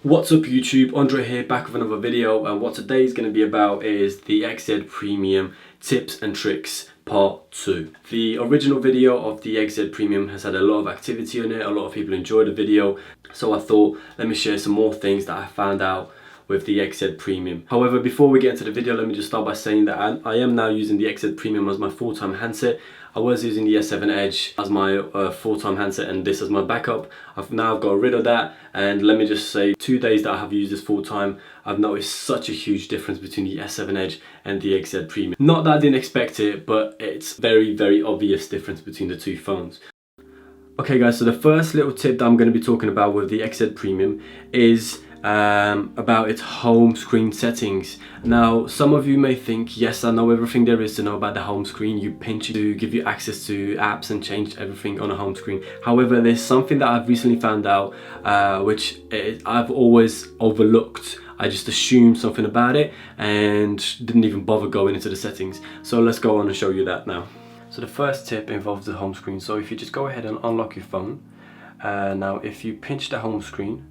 What's up YouTube, Andre here, back with another video, and what today is going to be about is the XZ Premium tips and tricks part 2. The original video of the XZ Premium has had a lot of activity on it, a lot of people enjoyed the video, so I thought let me share some more things that I found out with the XZ Premium. However, before we get into the video, let me just start by saying that I am now using the XZ Premium as my full-time handset. I was using the S7 Edge as my full-time handset and this as my backup. I've now got rid of that, and let me just say 2 days that I have used this full-time, I've noticed such a huge difference between the S7 Edge and the XZ Premium. Not that I didn't expect it, but it's very obvious difference between the two phones. Okay guys, so the first little tip that I'm going to be talking about with the XZ Premium is about its home screen settings. Now, some of you may think, yes, I know everything there is to know about the home screen. You pinch it to give you access to apps and change everything on a home screen. However, there's something that I've recently found out which I've always overlooked. I just assumed something about it and didn't even bother going into the settings. So let's go on and show you that now. So the first tip involves the home screen. So if you just go ahead and unlock your phone, now if you pinch the home screen,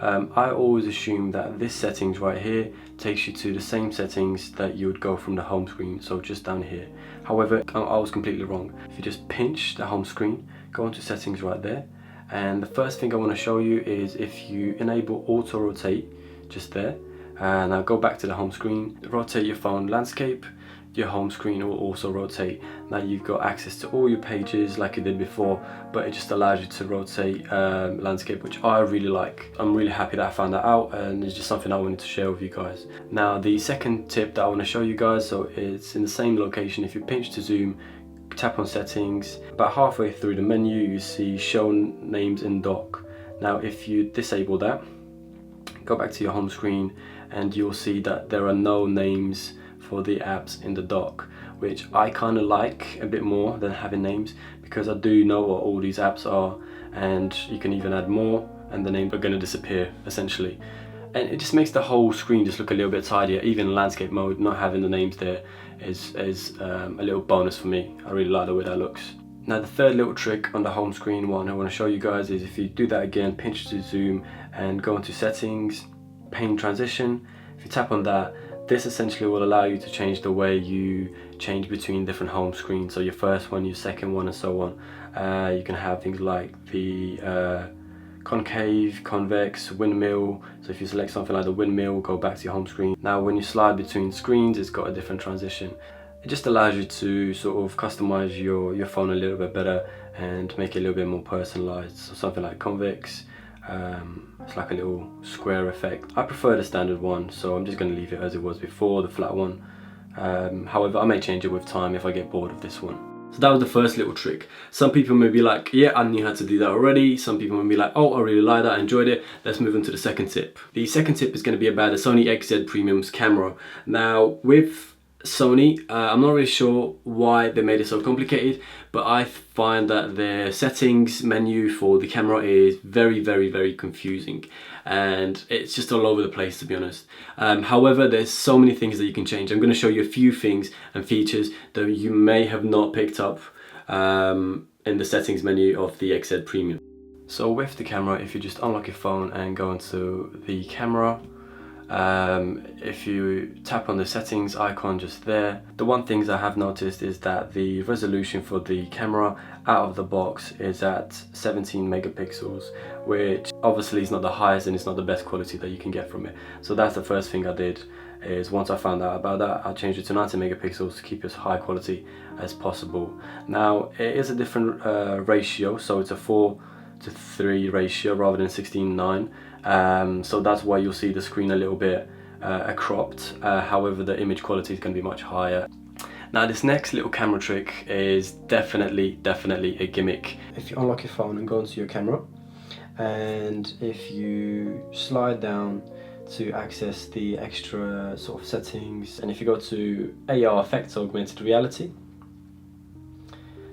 I always assume that this settings right here takes you to the same settings that you would go from the home screen, so just down here. However, I was completely wrong. If you just pinch the home screen, go into settings right there, and the first thing I want to show you is if you enable auto rotate just there, now go back to the home screen, rotate your phone landscape, your home screen will also rotate. Now you've got access to all your pages like you did before, but it just allows you to rotate landscape, which I really like. I'm really happy that I found that out, and it's just something I wanted to share with you guys. Now the second tip that I want to show you guys, so it's in the same location. If you pinch to zoom, tap on settings, about halfway through the menu you see show names in dock. Now if you disable that, go back to your home screen and you'll see that there are no names for the apps in the dock, which I kind of like a bit more than having names, because I do know what all these apps are, and you can even add more and the names are going to disappear essentially, and it just makes the whole screen just look a little bit tidier. Even landscape mode, not having the names there is a little bonus for me. I really like the way that looks. Now the third little trick on the home screen one I want to show you guys is if you do that again, pinch to zoom and go into settings, pane transition. If you tap on that, this essentially will allow you to change the way you change between different home screens. So your first one, your second one, and so on. You can have things like the concave, convex, windmill. So if you select something like the windmill, go back to your home screen. Now when you slide between screens, it's got a different transition. It just allows you to sort of customize your phone a little bit better and make it a little bit more personalized. So something like convex, it's like a little square effect. I prefer the standard one, so I'm just going to leave it as it was before, the flat one. However, I may change it with time if I get bored of this one. So that was the first little trick. Some people may be like, yeah, I knew how to do that already. Some people may be like, oh, I really like that, I enjoyed it. Let's move on to the second tip. The second tip is going to be about the Sony XZ Premium's camera. Now with Sony, I'm not really sure why they made it so complicated, but I find that their settings menu for the camera is very confusing, and it's just all over the place, to be honest. However, there's so many things that you can change. I'm going to show you a few things and features that you may have not picked up in the settings menu of the XZ Premium. So with the camera, if you just unlock your phone and go into the camera, if you tap on the settings icon just there, the one things I have noticed is that the resolution for the camera out of the box is at 17 megapixels, which obviously is not the highest and it's not the best quality that you can get from it. So that's the first thing I did, is once I found out about that, I changed it to 90 megapixels to keep it as high quality as possible. Now it is a different ratio, so it's a 4:3 ratio rather than 16:9. So that's why you'll see the screen a little bit cropped. However, the image quality is going to be much higher. Now this next little camera trick is definitely a gimmick. If you unlock your phone and go into your camera, and if you slide down to access the extra sort of settings, and if you go to AR effects, augmented reality,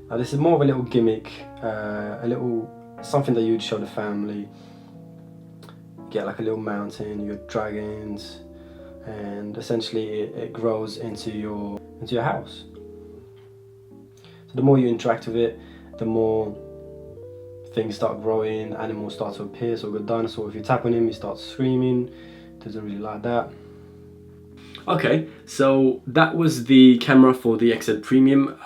now this is more of a little gimmick, a little something that you'd show the family. Get like a little mountain, your dragons, and essentially it grows into your house. So the more you interact with it, the more things start growing, animals start to appear. So we've got dinosaur. If you tap on him, he starts screaming. Doesn't really like that. Okay, so that was the camera for the XZ Premium.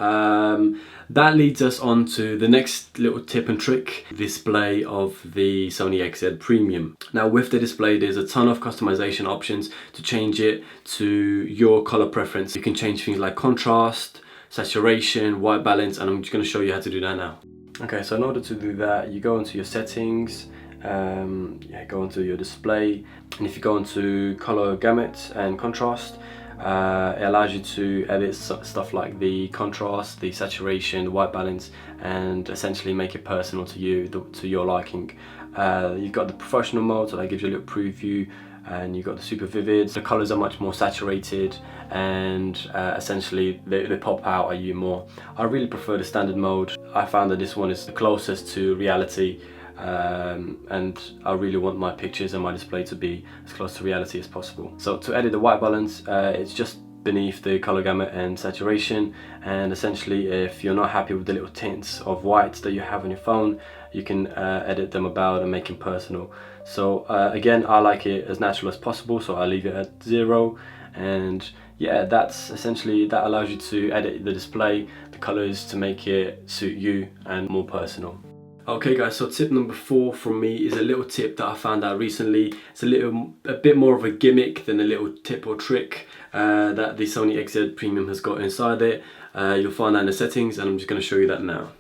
That leads us on to the next little tip and trick, display of the Sony XZ Premium. Now with the display, there's a ton of customization options to change it to your color preference. You can change things like contrast, saturation, white balance, and I'm just going to show you how to do that now. Okay, so in order to do that, you go into your settings, go into your display, and if you go into color gamut and contrast, it allows you to edit stuff like the contrast, the saturation, the white balance, and essentially make it personal to you, to your liking. You've got the professional mode, so that gives you a little preview, and you've got the super vivid. The colors are much more saturated, and essentially they pop out at you more. I really prefer the standard mode. I found that this one is the closest to reality, and I really want my pictures and my display to be as close to reality as possible. So to edit the white balance, it's just beneath the color gamut and saturation, and essentially if you're not happy with the little tints of whites that you have on your phone, you can edit them about and make them personal. So again, I like it as natural as possible, so I leave it at 0, and yeah, that's essentially, that allows you to edit the display, the colors, to make it suit you and more personal. Okay guys, so tip number 4 from me is a little tip that I found out recently. It's a bit more of a gimmick than a little tip or trick that the Sony XZ Premium has got inside it. You'll find that in the settings, and I'm just going to show you that now.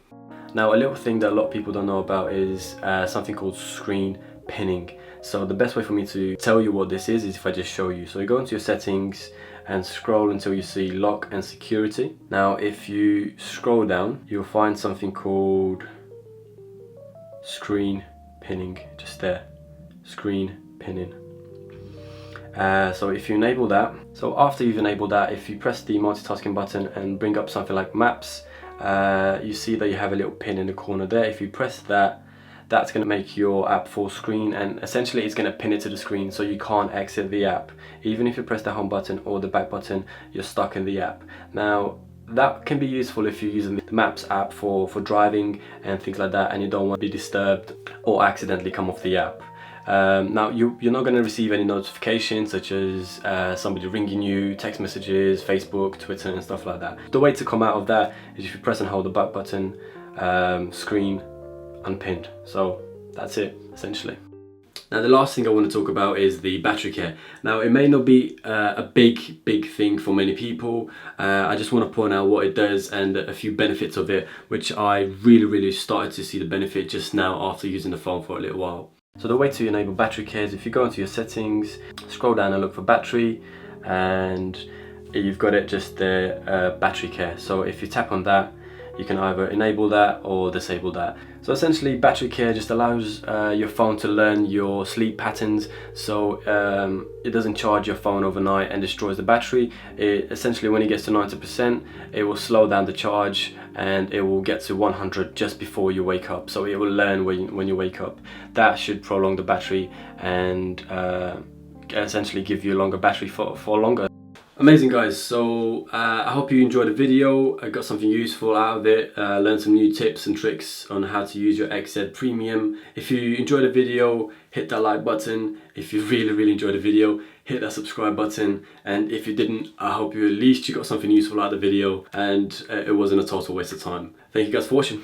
Now, a little thing that a lot of people don't know about is something called screen pinning. So the best way for me to tell you what this is if I just show you. So you go into your settings and scroll until you see lock and security. Now if you scroll down, you'll find something called screen pinning, just there, screen pinning. So if you enable that, so after you've enabled that, if you press the multitasking button and bring up something like maps, you see that you have a little pin in the corner there. If you press that, that's going to make your app full screen, and essentially it's going to pin it to the screen so you can't exit the app. Even if you press the home button or the back button, you're stuck in the app. Now that can be useful if you're using the Maps app for driving and things like that, and you don't want to be disturbed or accidentally come off the app. Now you're not going to receive any notifications such as somebody ringing you, text messages, Facebook, Twitter and stuff like that. The way to come out of that is if you press and hold the back button, screen unpinned. So that's it essentially. Now the last thing I want to talk about is the battery care. Now it may not be a big thing for many people. I just want to point out what it does and a few benefits of it, which I really started to see the benefit just now after using the phone for a little while. So the way to enable battery care is if you go into your settings, scroll down and look for battery, and you've got it just there, battery care. So if you tap on that, you can either enable that or disable that. So essentially battery care just allows your phone to learn your sleep patterns, so it doesn't charge your phone overnight and destroys the battery. Essentially when it gets to 90%, it will slow down the charge and it will get to 100 just before you wake up. So it will learn when you wake up. That should prolong the battery and essentially give you a longer battery for longer. Amazing guys, so I hope you enjoyed the video. I got something useful out of it, learned some new tips and tricks on how to use your XZ Premium. If you enjoyed the video, hit that like button. If you really enjoyed the video, hit that subscribe button. And if you didn't, I hope you at least got something useful out of the video and it wasn't a total waste of time. Thank you guys for watching.